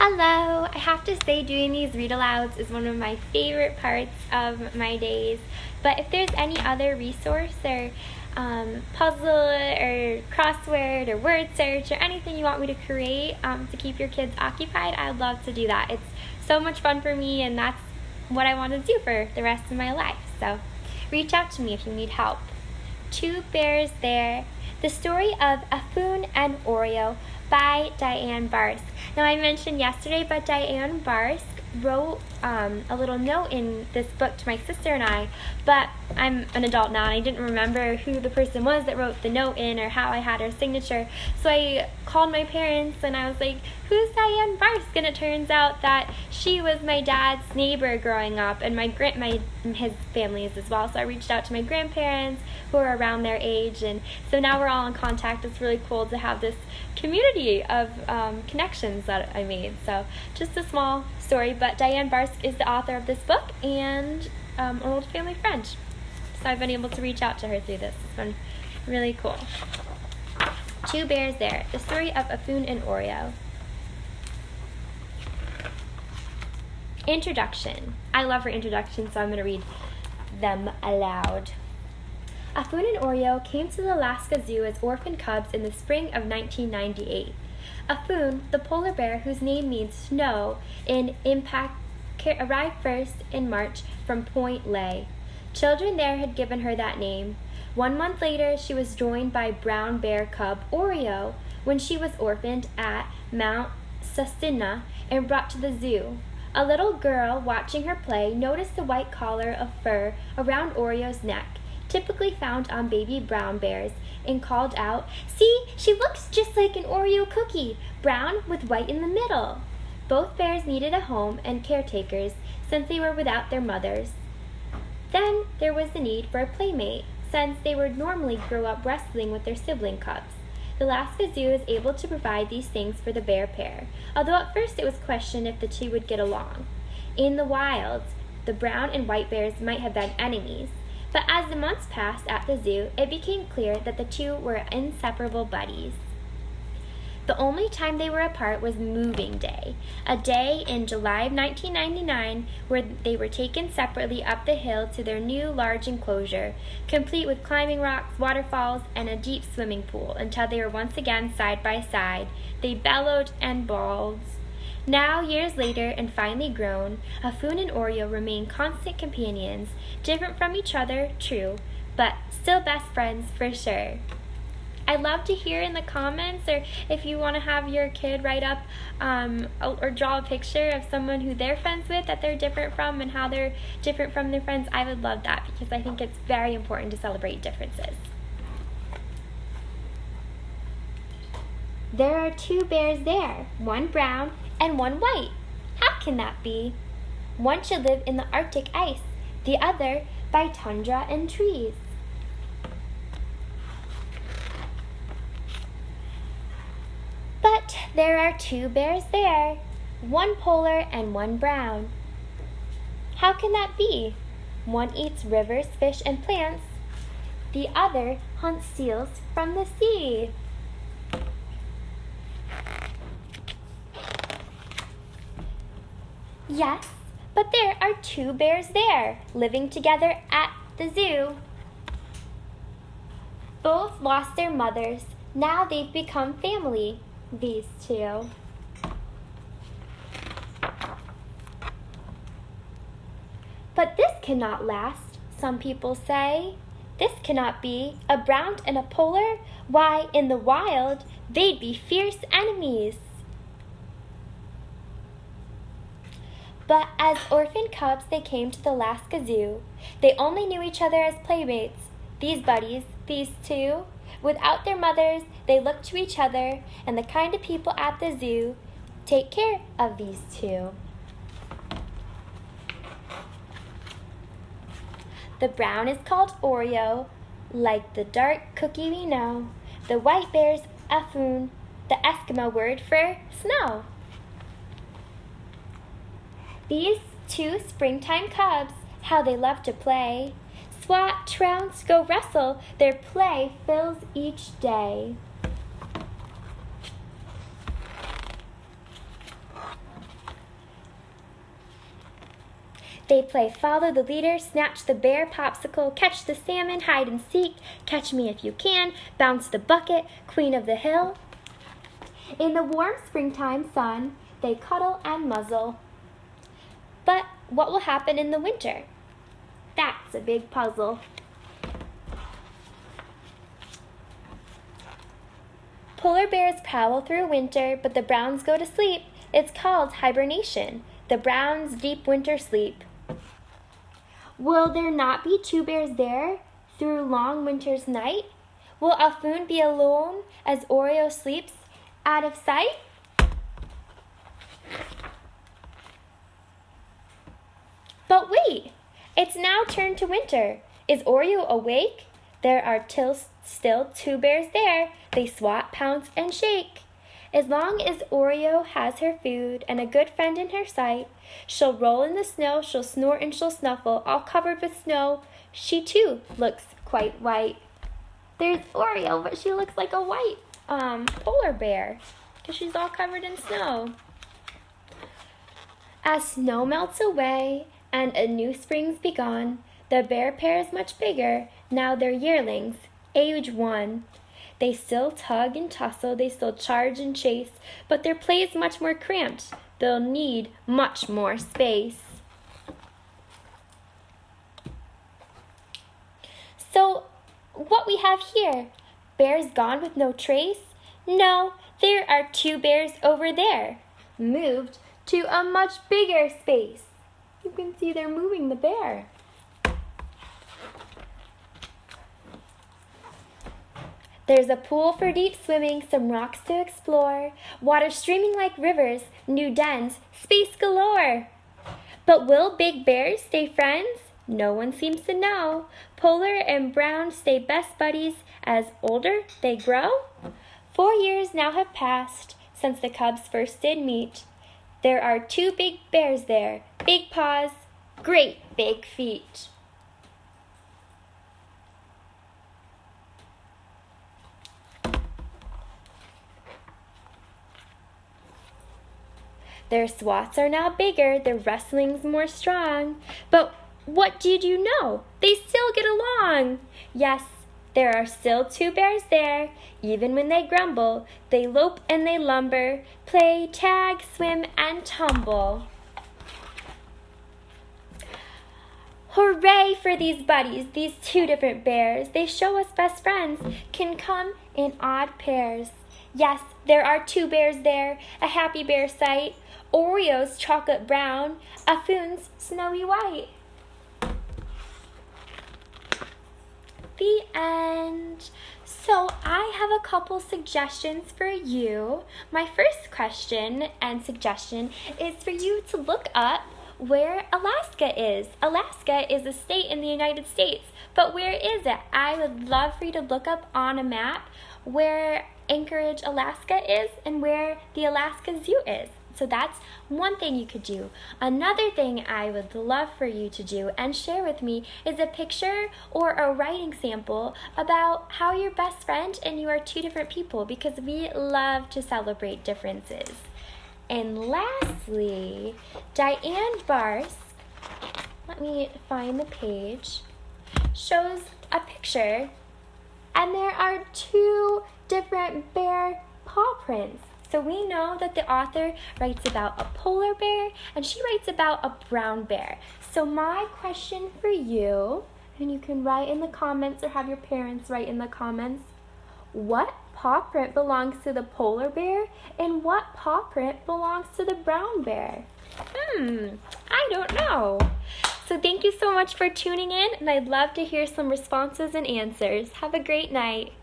Hello! I have to say doing these read-alouds is one of my favorite parts of my days, but if there's any other resource or puzzle or crossword or word search or anything you want me to create to keep your kids occupied, I'd love to do that. It's so much fun for me, and that's what I want to do for the rest of my life. So reach out to me if you need help. Two Bears There, the story of Aphun and Oreo by Dianne Barske. Now, I mentioned yesterday, but Dianne Barske wrote a little note in this book to my sister and I, but I'm an adult now and I didn't remember who the person was that wrote the note in or how I had her signature. So I called my parents and I was like, who's Dianne Barske? And it turns out that she was my dad's neighbor growing up, and his family is as well. So I reached out to my grandparents who are around their age, and so now we're all in contact. It's really cool to have this community of connections that I made. So just a small story, but Dianne Barske is the author of this book and an old family friend. So I've been able to reach out to her through this. It's been really cool. Two Bears There, the story of Aphun and Oreo. Introduction. I love her introduction, so I'm going to read them aloud. Aphun and Oreo came to the Alaska Zoo as orphan cubs in the spring of 1998. Aphun, the polar bear whose name means snow in Impact, arrived first in March from Point Lay. Children there had given her that name. 1 month later, she was joined by brown bear cub Oreo when she was orphaned at Mount Sustinna and brought to the zoo. A little girl watching her play noticed the white collar of fur around Oreo's neck, typically found on baby brown bears, and called out, "See, she looks just like an Oreo cookie, brown with white in the middle." Both bears needed a home and caretakers since they were without their mothers. Then there was the need for a playmate, since they would normally grow up wrestling with their sibling cubs. The Alaska Zoo is able to provide these things for the bear pair, although at first it was questioned if the two would get along. In the wild, the brown and white bears might have been enemies, but as the months passed at the zoo, it became clear that the two were inseparable buddies. The only time they were apart was moving day, a day in July of 1999 where they were taken separately up the hill to their new large enclosure, complete with climbing rocks, waterfalls, and a deep swimming pool, until they were once again side by side. They bellowed and bawled. Now, years later and finally grown, Aphun and Oreo remain constant companions, different from each other, true, but still best friends for sure. I'd love to hear in the comments, or if you want to have your kid write up or draw a picture of someone who they're friends with that they're different from and how they're different from their friends. I would love that because I think it's very important to celebrate differences. There are two bears there, one brown and one white. How can that be? One should live in the Arctic ice, the other by tundra and trees. But there are two bears there, one polar and one brown. How can that be? One eats rivers, fish, and plants. The other hunts seals from the sea. Yes, but there are two bears there, living together at the zoo. Both lost their mothers. Now they've become family. These two. But this cannot last, some people say. This cannot be. A brown and a polar? Why, in the wild, they'd be fierce enemies. But as orphan cubs, they came to the Alaska Zoo. They only knew each other as playmates. These buddies, these two. Without their mothers, they look to each other, and the kind of people at the zoo take care of these two. The brown is called Oreo, like the dark cookie we know. The white bear's Aphun, the Eskimo word for snow. These two springtime cubs, how they love to play. Swat, trounce, go wrestle, their play fills each day. They play follow the leader, snatch the bear popsicle, catch the salmon, hide and seek, catch me if you can, bounce the bucket, queen of the hill. In the warm springtime sun, they cuddle and muzzle. But what will happen in the winter? That's a big puzzle. Polar bears prowl through winter, but the browns go to sleep. It's called hibernation, the browns' deep winter sleep. Will there not be two bears there through long winter's night? Will Aphun be alone as Oreo sleeps out of sight? But wait, it's now turned to winter. Is Oreo awake? There are still two bears there. They swat, pounce, and shake. As long as Oreo has her food and a good friend in her sight, she'll roll in the snow, she'll snort and she'll snuffle, all covered with snow. She too looks quite white. There's Oreo, but she looks like a white polar bear because she's all covered in snow. As snow melts away and a new spring's begun, the bear pair is much bigger. Now they're yearlings, age 1. They still tug and tussle, they still charge and chase, but their play is much more cramped. They'll need much more space. So, what we have here? Bears gone with no trace? No, there are two bears over there, moved to a much bigger space. You can see they're moving the bear. There's a pool for deep swimming, some rocks to explore, water streaming like rivers, new dens, space galore. But will big bears stay friends? No one seems to know. Polar and brown stay best buddies as older they grow. 4 years now have passed since the cubs first did meet. There are two big bears there, big paws, great big feet. Their swats are now bigger, their wrestling's more strong. But what did you know? They still get along. Yes, there are still two bears there. Even when they grumble, they lope and they lumber, play, tag, swim, and tumble. Hooray for these buddies, these two different bears. They show us best friends can come in odd pairs. Yes, there are two bears there, a happy bear sight. Oreo's chocolate brown, Aphun's snowy white. The end. So I have a couple suggestions for you. My first question and suggestion is for you to look up where Alaska is. Alaska is a state in the United States, but where is it? I would love for you to look up on a map where Anchorage, Alaska is and where the Alaska Zoo is. So that's one thing you could do. Another thing I would love for you to do and share with me is a picture or a writing sample about how your best friend and you are two different people, because we love to celebrate differences. And lastly, Dianne Barske, let me find the page, shows a picture and there are two different bear paw prints. So we know that the author writes about a polar bear and she writes about a brown bear. So my question for you, and you can write in the comments or have your parents write in the comments, what paw print belongs to the polar bear and what paw print belongs to the brown bear? I don't know. So thank you so much for tuning in, and I'd love to hear some responses and answers. Have a great night.